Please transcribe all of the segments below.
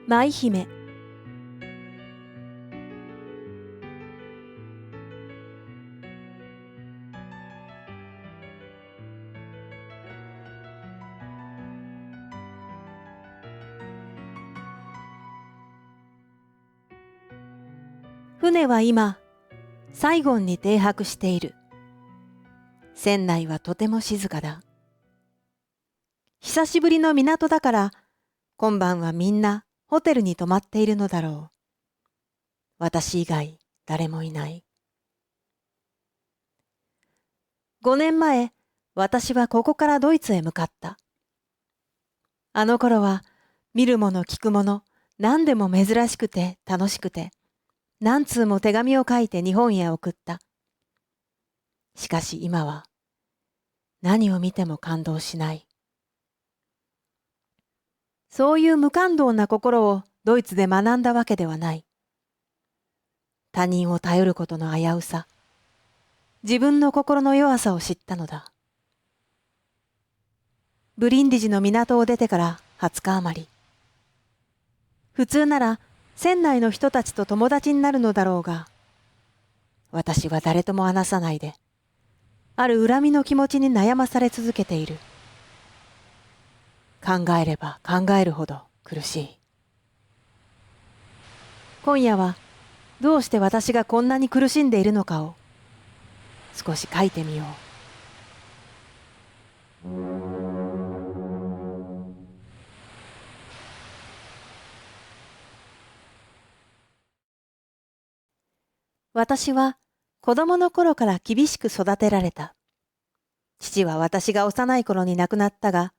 舞姫。船は今、サイゴンに停泊している。船内はとても静かだ。久しぶりの港だから、今晩はみんなホテルに泊まっているのだろう。私以外誰もいない。5年前、私はここからドイツへ向かった。あの頃は、見るもの聞くもの、何でも珍しくて楽しくて、何通も手紙を書いて日本へ送った。しかし今は、何を見ても感動しない。そういう無感動な心をドイツで学んだわけではない。他人を頼ることの危うさ、自分の心の弱さを知ったのだ。ブリンディジの港を出てから20日余り。普通なら船内の人たちと友達になるのだろうが、私は誰とも話さないで、ある恨みの気持ちに悩まされ続けている。考えれば考えるほど苦しい。今夜はどうして私がこんなに苦しんでいるのかを少し書いてみよう。私は子供の頃から厳しく育てられた。父は私が幼い頃に亡くなったが、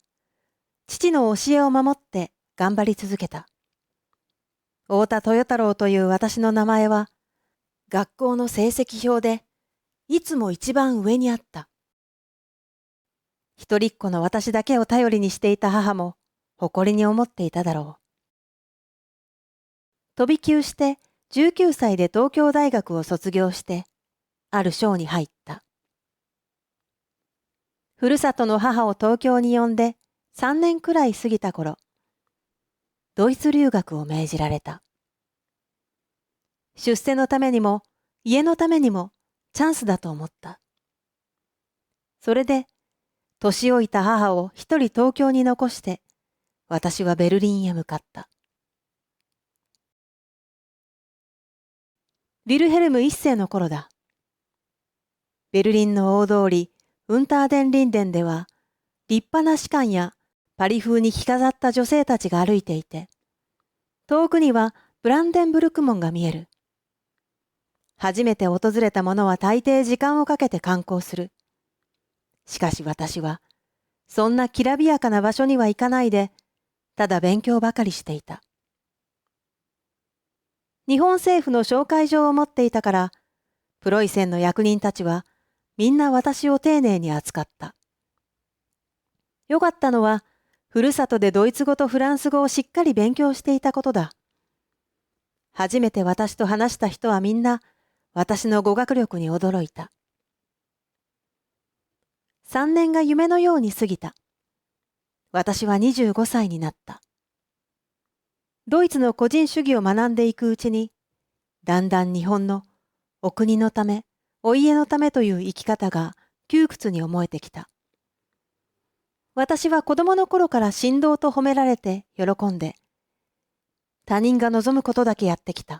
父の教えを守って頑張り続けた。太田豊太郎という私の名前は、学校の成績表でいつも一番上にあった。一人っ子の私だけを頼りにしていた母も誇りに思っていただろう。飛び級して19歳で東京大学を卒業して、ある省に入った。ふるさとの母を東京に呼んで3年くらい過ぎた頃、ドイツ留学を命じられた。出世のためにも家のためにもチャンスだと思った。それで、年老いた母を一人東京に残して、私はベルリンへ向かった。ヴィルヘルム一世の頃だ。ベルリンの大通り、ウンターデンリンデンでは、立派な士官やパリ風に着飾った女性たちが歩いていて、遠くにはブランデンブルク門が見える。初めて訪れた者は大抵時間をかけて観光する。しかし私は、そんなきらびやかな場所には行かないで、ただ勉強ばかりしていた。日本政府の紹介状を持っていたから、プロイセンの役人たちは、みんな私を丁寧に扱った。よかったのは、ふるさとでドイツ語とフランス語をしっかり勉強していたことだ。初めて私と話した人はみんな、私の語学力に驚いた。3年が夢のように過ぎた。私は25歳になった。ドイツの個人主義を学んでいくうちに、だんだん日本のお国のため、お家のためという生き方が窮屈に思えてきた。私は子供の頃から神童と褒められて喜んで、他人が望むことだけやってきた。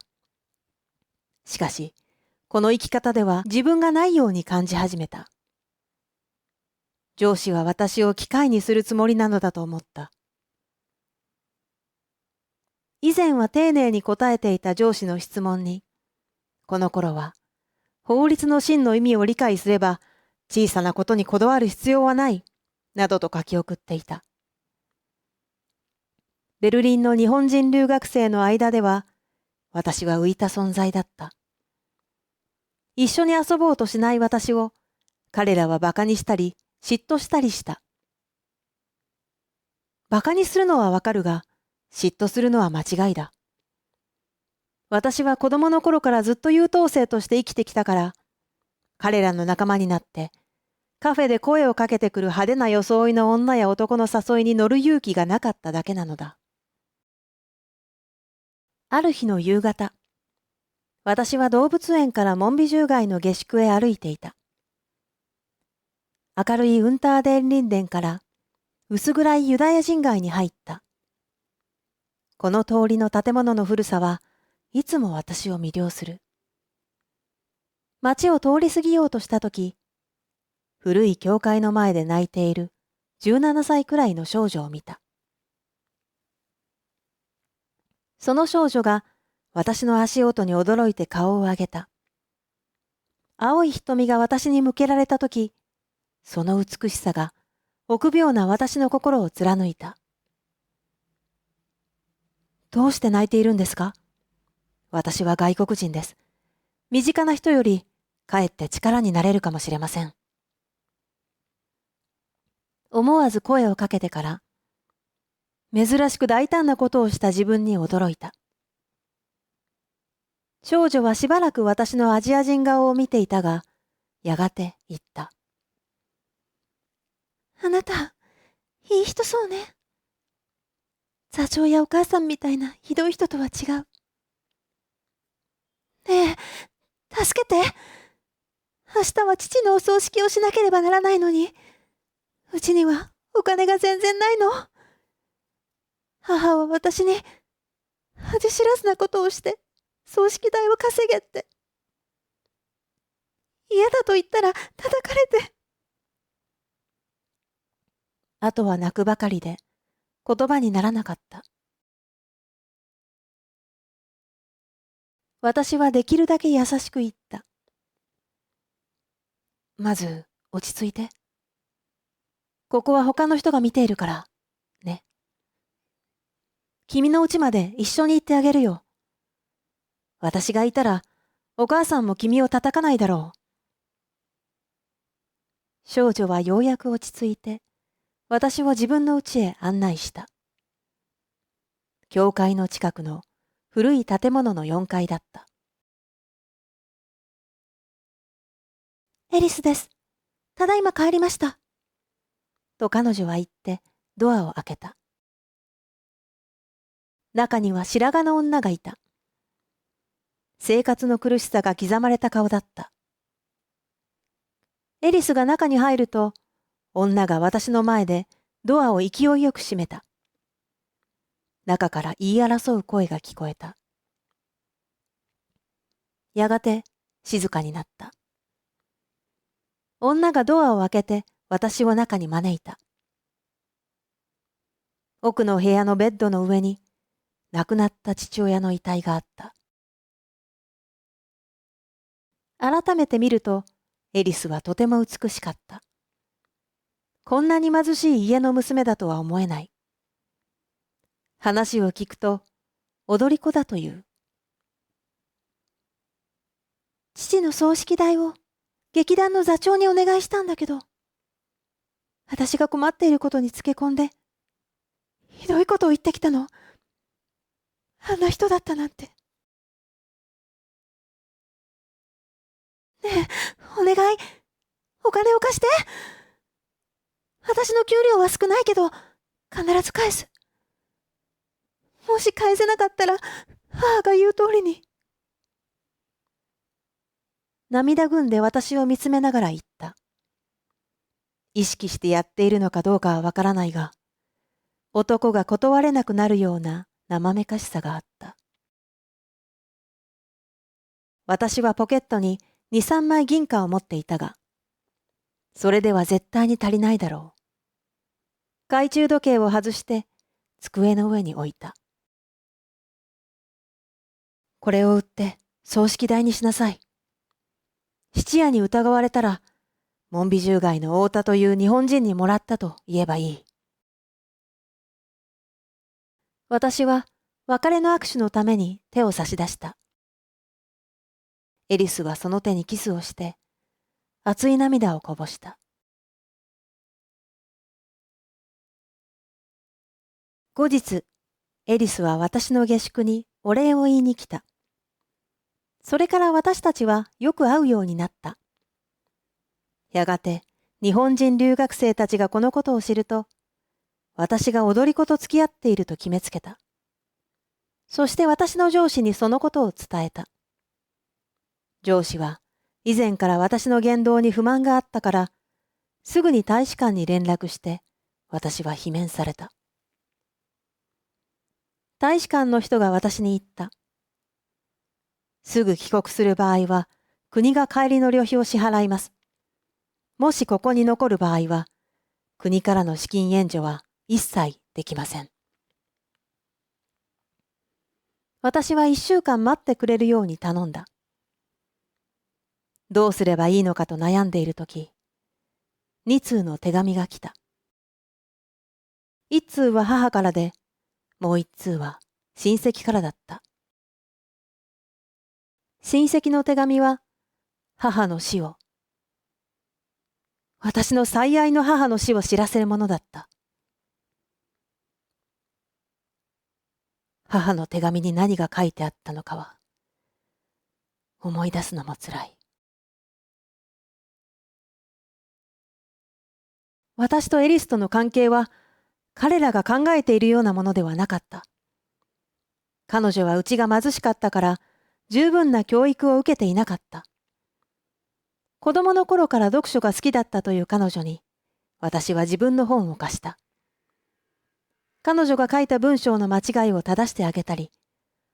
しかし、この生き方では自分がないように感じ始めた。上司は私を機械にするつもりなのだと思った。以前は丁寧に答えていた上司の質問に、この頃は、法律の真の意味を理解すれば、小さなことにこだわる必要はない、などと書き送っていた。ベルリンの日本人留学生の間では、私は浮いた存在だった。一緒に遊ぼうとしない私を、彼らは馬鹿にしたり、嫉妬したりした。馬鹿にするのはわかるが、嫉妬するのは間違いだ。私は子供の頃からずっと優等生として生きてきたから、彼らの仲間になって、カフェで声をかけてくる派手な装いの女や男の誘いに乗る勇気がなかっただけなのだ。ある日の夕方、私は動物園からモンビジュー街の下宿へ歩いていた。明るいウンターデンリンデンから薄暗いユダヤ人街に入った。この通りの建物の古さはいつも私を魅了する。街を通り過ぎようとしたとき、古い教会の前で泣いている17歳くらいの少女を見た。その少女が私の足音に驚いて顔を上げた。青い瞳が私に向けられたとき、その美しさが臆病な私の心を貫いた。どうして泣いているんですか？私は外国人です。身近な人よりかえって力になれるかもしれません。思わず声をかけてから、珍しく大胆なことをした自分に驚いた。少女はしばらく私のアジア人顔を見ていたが、やがて言った。あなた、いい人そうね。座長やお母さんみたいなひどい人とは違う。ねえ、助けて。明日は父のお葬式をしなければならないのに、うちにはお金が全然ないの。母は私に恥知らずなことをして葬式代を稼げって。嫌だと言ったら叩かれて。あとは泣くばかりで言葉にならなかった。私はできるだけ優しく言った。まず落ち着いて。ここは他の人が見ているから、ね。君の家まで一緒に行ってあげるよ。私がいたらお母さんも君を叩かないだろう。少女はようやく落ち着いて、私を自分の家へ案内した。教会の近くの古い建物の4階だった。エリスです。ただいま帰りました。と彼女は言ってドアを開けた。中には白髪の女がいた。生活の苦しさが刻まれた顔だった。エリスが中に入ると、女が私の前でドアを勢いよく閉めた。中から言い争う声が聞こえた。やがて静かになった。女がドアを開けて私を中に招いた。奥の部屋のベッドの上に亡くなった父親の遺体があった。改めて見ると、エリスはとても美しかった。こんなに貧しい家の娘だとは思えない。話を聞くと、踊り子だという。父の葬式代を劇団の座長にお願いしたんだけど、私が困っていることにつけ込んで、ひどいことを言ってきたの。あんな人だったなんて。ねえ、お願い。お金を貸して。私の給料は少ないけど、必ず返す。もし返せなかったら、母が言う通りに。涙ぐんで私を見つめながら言った。意識してやっているのかどうかはわからないが、男が断れなくなるような生めかしさがあった。私はポケットに2、3枚銀貨を持っていたが、それでは絶対に足りないだろう。懐中時計を外して机の上に置いた。これを売って葬式代にしなさい。質屋に疑われたら、モンビジュー街の太田という日本人にもらったと言えばいい。私は別れの握手のために手を差し出した。エリスはその手にキスをして、熱い涙をこぼした。後日、エリスは私の下宿にお礼を言いに来た。それから私たちはよく会うようになった。やがて日本人留学生たちがこのことを知ると、私が踊り子と付き合っていると決めつけた。そして私の上司にそのことを伝えた。上司は以前から私の言動に不満があったから、すぐに大使館に連絡して私は罷免された。大使館の人が私に言った。すぐ帰国する場合は国が帰りの旅費を支払います。もしここに残る場合は、国からの資金援助は一切できません。私は1週間待ってくれるように頼んだ。どうすればいいのかと悩んでいるとき、2通の手紙が来た。1通は母からで、もう1通は親戚からだった。親戚の手紙は母の死を、私の最愛の母の死を知らせるものだった。母の手紙に何が書いてあったのかは、思い出すのもつらい。私とエリスとの関係は、彼らが考えているようなものではなかった。彼女はうちが貧しかったから、十分な教育を受けていなかった。子供の頃から読書が好きだったという彼女に、私は自分の本を貸した。彼女が書いた文章の間違いを正してあげたり、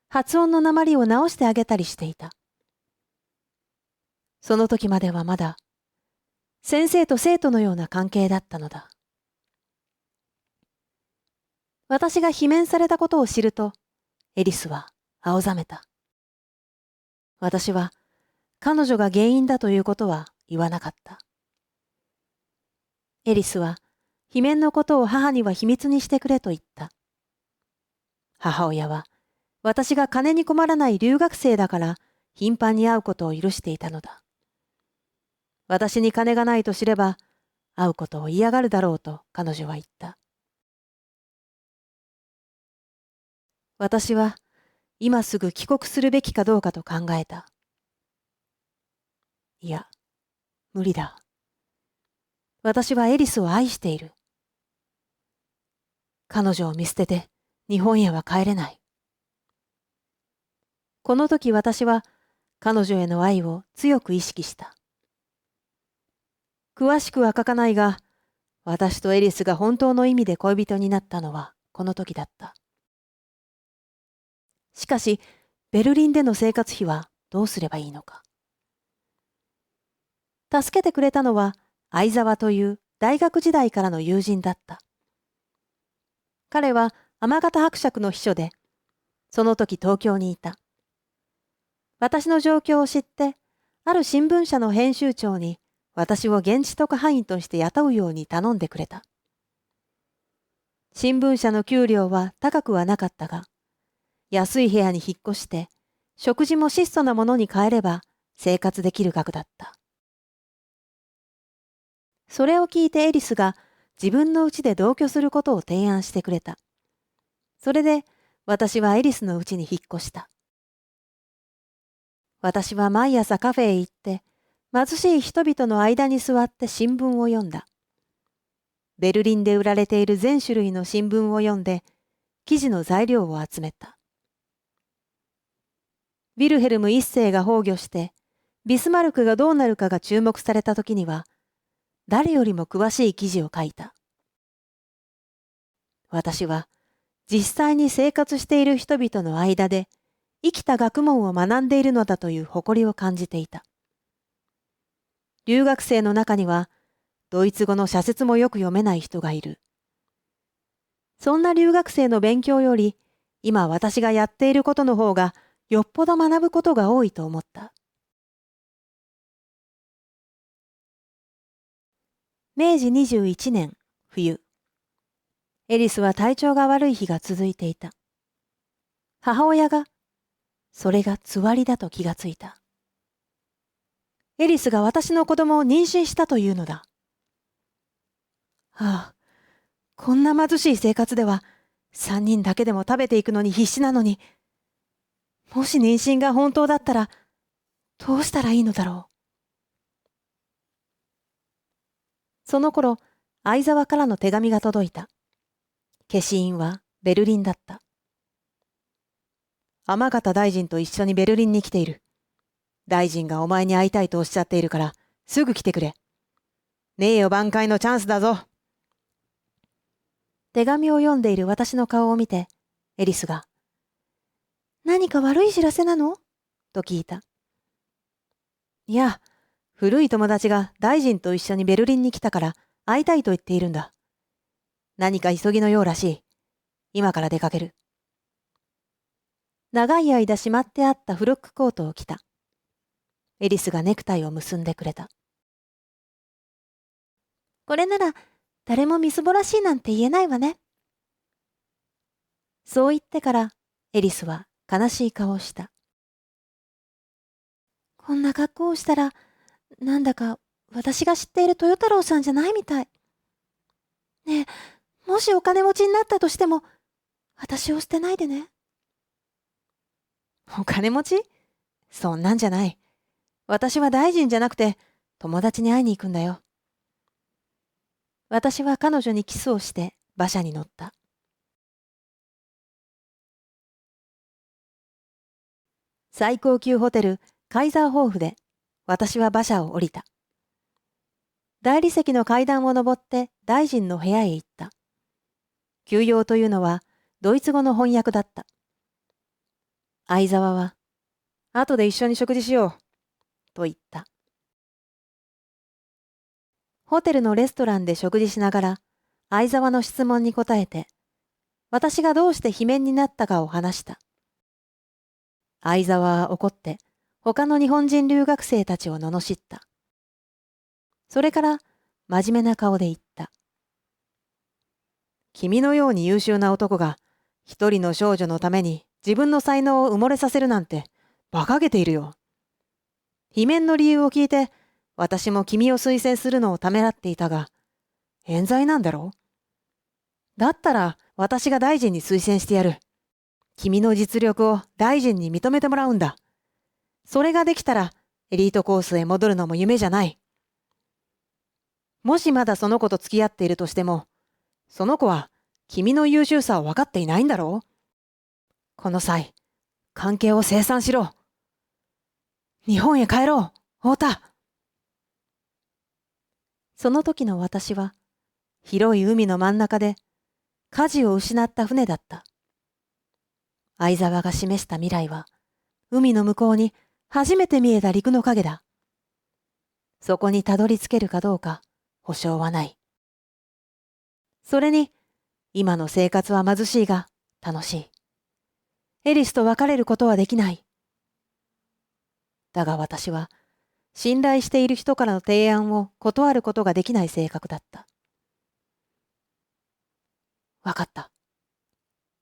発音の訛りを直してあげたりしていた。その時まではまだ、先生と生徒のような関係だったのだ。私が罷免されたことを知ると、エリスは青ざめた。私は彼女が原因だということは言わなかった。エリスは罷免のことを母には秘密にしてくれと言った。母親は私が金に困らない留学生だから頻繁に会うことを許していたのだ。私に金がないと知れば会うことを嫌がるだろうと彼女は言った。私は今すぐ帰国するべきかどうかと考えた。いや、無理だ。私はエリスを愛している。彼女を見捨てて日本へは帰れない。この時私は彼女への愛を強く意識した。詳しくは書かないが、私とエリスが本当の意味で恋人になったのはこの時だった。しかし、ベルリンでの生活費はどうすればいいのか。助けてくれたのは相沢という大学時代からの友人だった。彼は天形伯爵の秘書で、その時東京にいた。私の状況を知って、ある新聞社の編集長に私を現地特派員として雇うように頼んでくれた。新聞社の給料は高くはなかったが、安い部屋に引っ越して、食事も質素なものに変えれば生活できる額だった。それを聞いてエリスが自分の家で同居することを提案してくれた。それで私はエリスの家に引っ越した。私は毎朝カフェへ行って、貧しい人々の間に座って新聞を読んだ。ベルリンで売られている全種類の新聞を読んで、記事の材料を集めた。ヴィルヘルム一世が崩御して、ビスマルクがどうなるかが注目された時には、誰よりも詳しい記事を書いた。私は実際に生活している人々の間で生きた学問を学んでいるのだという誇りを感じていた。留学生の中にはドイツ語の社説もよく読めない人がいる。そんな留学生の勉強より今私がやっていることの方がよっぽど学ぶことが多いと思った。明治21年冬、エリスは体調が悪い日が続いていた。母親が、それがつわりだと気がついた。エリスが私の子供を妊娠したというのだ。ああ、こんな貧しい生活では、3人だけでも食べていくのに必死なのに、もし妊娠が本当だったら、どうしたらいいのだろう。その頃、相沢からの手紙が届いた。消印はベルリンだった。天方大臣と一緒にベルリンに来ている。大臣がお前に会いたいとおっしゃっているから、すぐ来てくれ。名誉挽回のチャンスだぞ。手紙を読んでいる私の顔を見て、エリスが、何か悪い知らせなのと聞いた。いや、古い友達が大臣と一緒にベルリンに来たから会いたいと言っているんだ。何か急ぎのようらしい。今から出かける。長い間しまってあったフロックコートを着た。エリスがネクタイを結んでくれた。これなら誰もみすぼらしいなんて言えないわね。そう言ってからエリスは悲しい顔をした。こんな格好をしたらなんだか私が知っている豊太郎さんじゃないみたい。ねえ、もしお金持ちになったとしても私を捨てないでね。お金持ち？そんなんじゃない。私は大臣じゃなくて友達に会いに行くんだよ。私は彼女にキスをして馬車に乗った。最高級ホテルカイザーホーフで私は馬車を降りた。大理石の階段を上って大臣の部屋へ行った。急用というのはドイツ語の翻訳だった。相沢は、後で一緒に食事しよう、と言った。ホテルのレストランで食事しながら、相沢の質問に答えて、私がどうして罷免になったかを話した。相沢は怒って、他の日本人留学生たちを罵った。それから、真面目な顔で言った。君のように優秀な男が、一人の少女のために自分の才能を埋もれさせるなんて、馬鹿げているよ。罷免の理由を聞いて、私も君を推薦するのをためらっていたが、冤罪なんだろう？だったら私が大臣に推薦してやる。君の実力を大臣に認めてもらうんだ。それができたらエリートコースへ戻るのも夢じゃない。もしまだその子と付き合っているとしても、その子は君の優秀さを分かっていないんだろう？この際、関係を清算しろ。日本へ帰ろう、太田。その時の私は、広い海の真ん中で、舵を失った船だった。相沢が示した未来は、海の向こうに初めて見えた陸の影だ。そこにたどり着けるかどうか、保証はない。それに、今の生活は貧しいが、楽しい。エリスと別れることはできない。だが私は、信頼している人からの提案を断ることができない性格だった。わかった。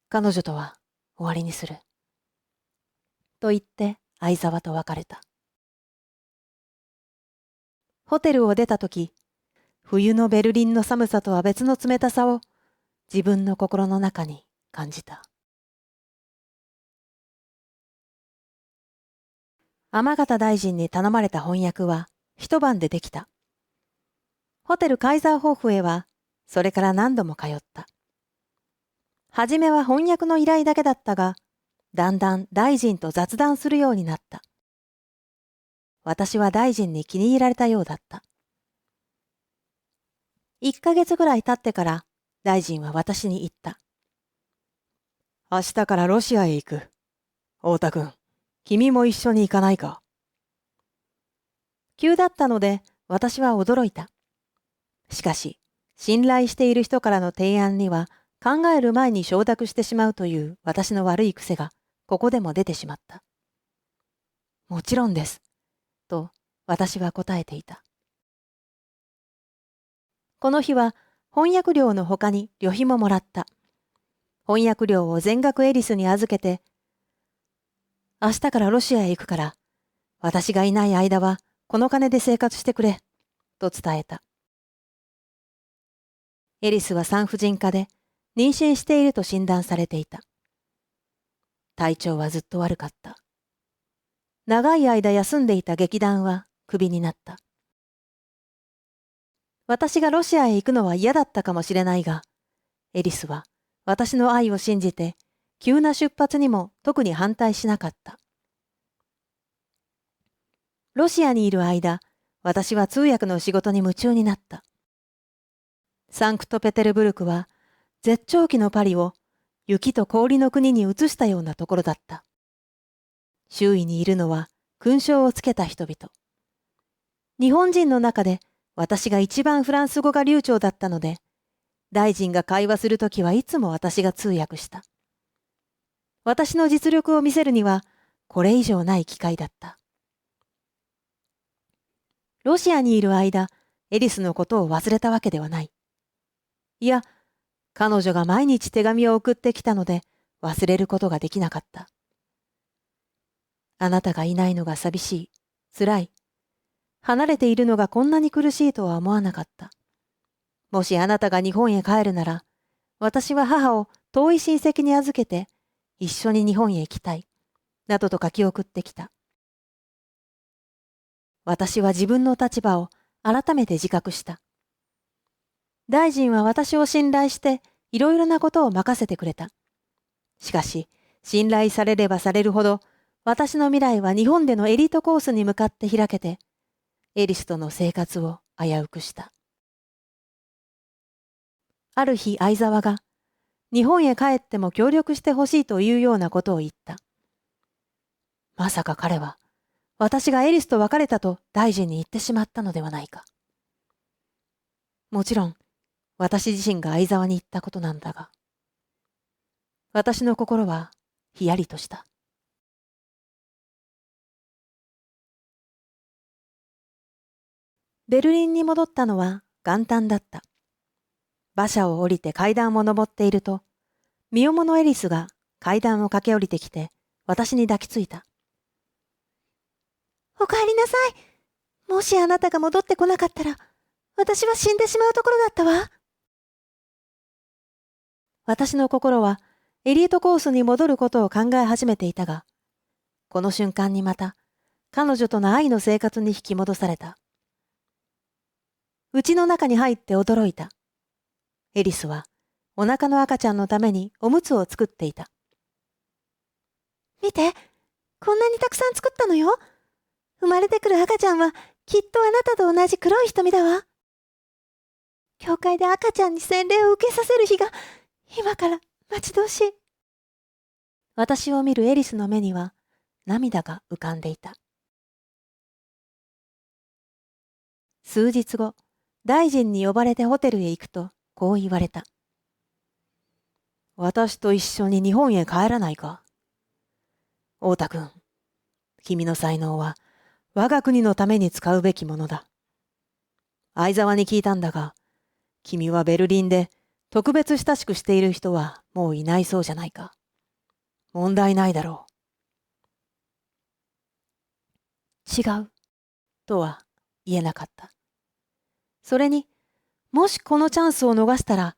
彼女とは終わりにする。と言って相沢と別れた。ホテルを出たとき、冬のベルリンの寒さとは別の冷たさを自分の心の中に感じた。天方大臣に頼まれた翻訳は一晩でできた。ホテルカイザーホーフへはそれから何度も通った。はじめは翻訳の依頼だけだったが、だんだん大臣と雑談するようになった。私は大臣に気に入られたようだった。1ヶ月ぐらい経ってから大臣は私に言った。明日からロシアへ行く。太田君、君も一緒に行かないか。急だったので私は驚いた。しかし、信頼している人からの提案には考える前に承諾してしまうという私の悪い癖がここでも出てしまった。もちろんです。と私は答えていた。この日は翻訳料の他に旅費ももらった。翻訳料を全額エリスに預けて、明日からロシアへ行くから、私がいない間はこの金で生活してくれ、と伝えた。エリスは産婦人科で妊娠していると診断されていた。体調はずっと悪かった。長い間休んでいた劇団はクビになった。私がロシアへ行くのは嫌だったかもしれないが、エリスは私の愛を信じて急な出発にも特に反対しなかった。ロシアにいる間、私は通訳の仕事に夢中になった。サンクトペテルブルクは絶頂期のパリを雪と氷の国に移したようなところだった。周囲にいるのは勲章をつけた人々。日本人の中で私が一番フランス語が流暢だったので、大臣が会話するときはいつも私が通訳した。私の実力を見せるにはこれ以上ない機会だった。ロシアにいる間、エリスのことを忘れたわけではない。いや、彼女が毎日手紙を送ってきたので忘れることができなかった。あなたがいないのが寂しい、辛い。離れているのがこんなに苦しいとは思わなかった。もしあなたが日本へ帰るなら、私は母を遠い親戚に預けて一緒に日本へ行きたい、などと書き送ってきた。私は自分の立場を改めて自覚した。大臣は私を信頼していろいろなことを任せてくれた。しかし、信頼されればされるほど、私の未来は日本でのエリートコースに向かって開けて、エリスとの生活を危うくした。ある日、相沢が、日本へ帰っても協力してほしいというようなことを言った。まさか彼は、私がエリスと別れたと大臣に言ってしまったのではないか。もちろん、私自身が相沢に言ったことなんだが、私の心はひやりとした。ベルリンに戻ったのは元旦だった。馬車を降りて階段を登っていると、身重のエリスが階段を駆け下りてきて、私に抱きついた。お帰りなさい。もしあなたが戻ってこなかったら、私は死んでしまうところだったわ。私の心はエリートコースに戻ることを考え始めていたが、この瞬間にまた彼女との愛の生活に引き戻された。家の中に入って驚いた。エリスはお腹の赤ちゃんのためにおむつを作っていた。見て、こんなにたくさん作ったのよ。生まれてくる赤ちゃんはきっとあなたと同じ黒い瞳だわ。教会で赤ちゃんに洗礼を受けさせる日が今から待ち遠しい。私を見るエリスの目には涙が浮かんでいた。数日後、大臣に呼ばれてホテルへ行くとこう言われた。私と一緒に日本へ帰らないか。太田君、君の才能は我が国のために使うべきものだ。相沢に聞いたんだが、君はベルリンで特別親しくしている人はもういないそうじゃないか。問題ないだろう。違う、とは言えなかった。それに、もしこのチャンスを逃したら、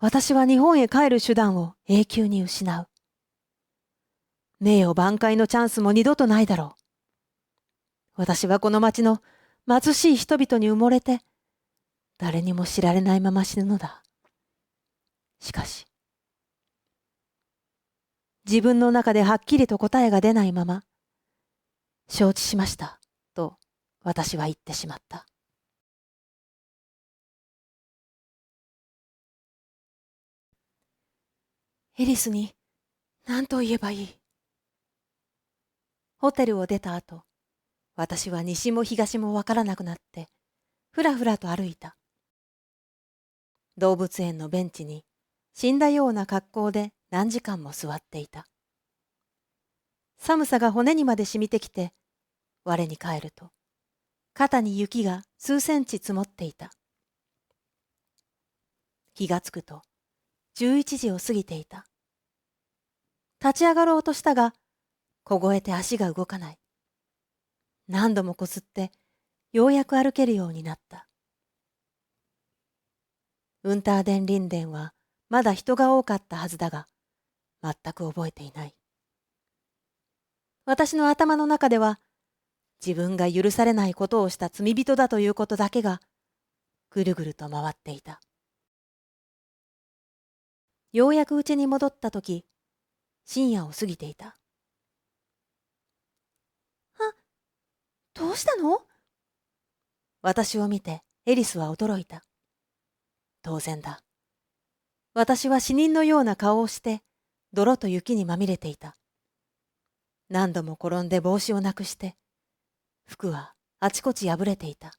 私は日本へ帰る手段を永久に失う。名誉挽回のチャンスも二度とないだろう。私はこの町の貧しい人々に埋もれて、誰にも知られないまま死ぬのだ。しかし、自分の中ではっきりと答えが出ないまま、承知しました、と私は言ってしまった。エリスに何と言えばいい。ホテルを出た後、私は西も東もわからなくなって、ふらふらと歩いた。動物園のベンチに死んだような格好で何時間も座っていた。寒さが骨にまで染みてきて、我に返ると、肩に雪が数センチ積もっていた。気がつくと、11時を過ぎていた。立ち上がろうとしたが、凍えて足が動かない。何度もこすって、ようやく歩けるようになった。ウンターデンリンデンはまだ人が多かったはずだが、全く覚えていない。私の頭の中では、自分が許されないことをした罪人だということだけが、ぐるぐると回っていた。ようやく家に戻ったとき、深夜を過ぎていた。あ、どうしたの？私を見てエリスは驚いた。当然だ。私は死人のような顔をして泥と雪にまみれていた。何度も転んで帽子をなくして、服はあちこち破れていた。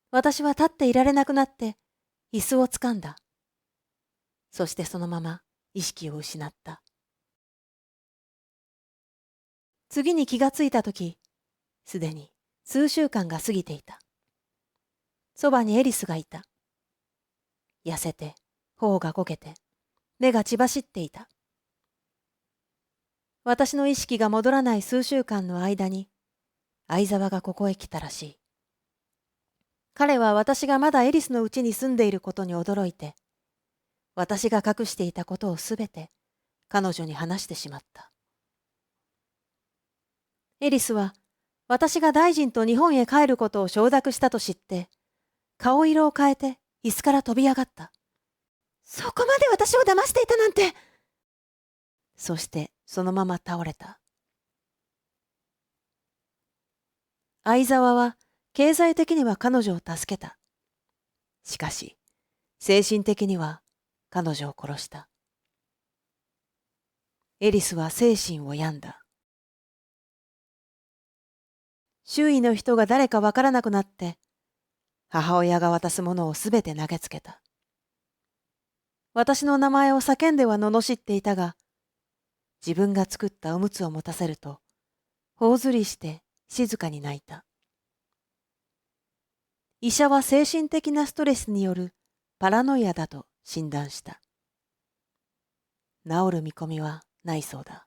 私は立っていられなくなって椅子をつかんだ。そしてそのまま意識を失った。次に気がついたとき、すでに数週間が過ぎていた。そばにエリスがいた。痩せて、頬がこけて、目が血走っていた。私の意識が戻らない数週間の間に、相沢がここへ来たらしい。彼は私がまだエリスのうちに住んでいることに驚いて、私が隠していたことをすべて彼女に話してしまった。エリスは私が大臣と日本へ帰ることを承諾したと知って、顔色を変えて椅子から飛び上がった。そこまで私を騙していたなんて。そしてそのまま倒れた。相沢は経済的には彼女を助けた。しかし、精神的には彼女を殺した。エリスは精神を病んだ。周囲の人が誰かわからなくなって、母親が渡すものをすべて投げつけた。私の名前を叫んでは罵っていたが、自分が作ったおむつを持たせると、頬ずりして静かに泣いた。医者は精神的なストレスによるパラノイアだと診断した。治る見込みはないそうだ。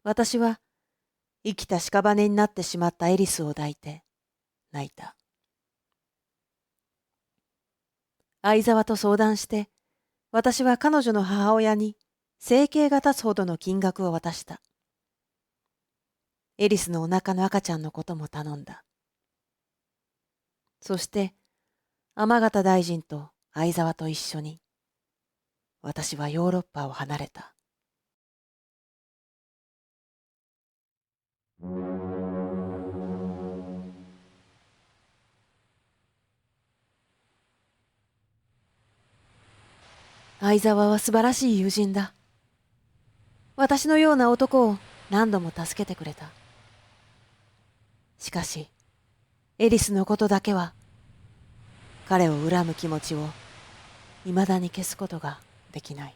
私は生きた屍になってしまったエリスを抱いて泣いた。相沢と相談して、私は彼女の母親に生計が立つほどの金額を渡した。エリスのお腹の赤ちゃんのことも頼んだ。そして、天形大臣と相沢と一緒に、私はヨーロッパを離れた。相沢は素晴らしい友人だ。私のような男を何度も助けてくれた。しかし、エリスのことだけは、彼を恨む気持ちを未だに消すことができない。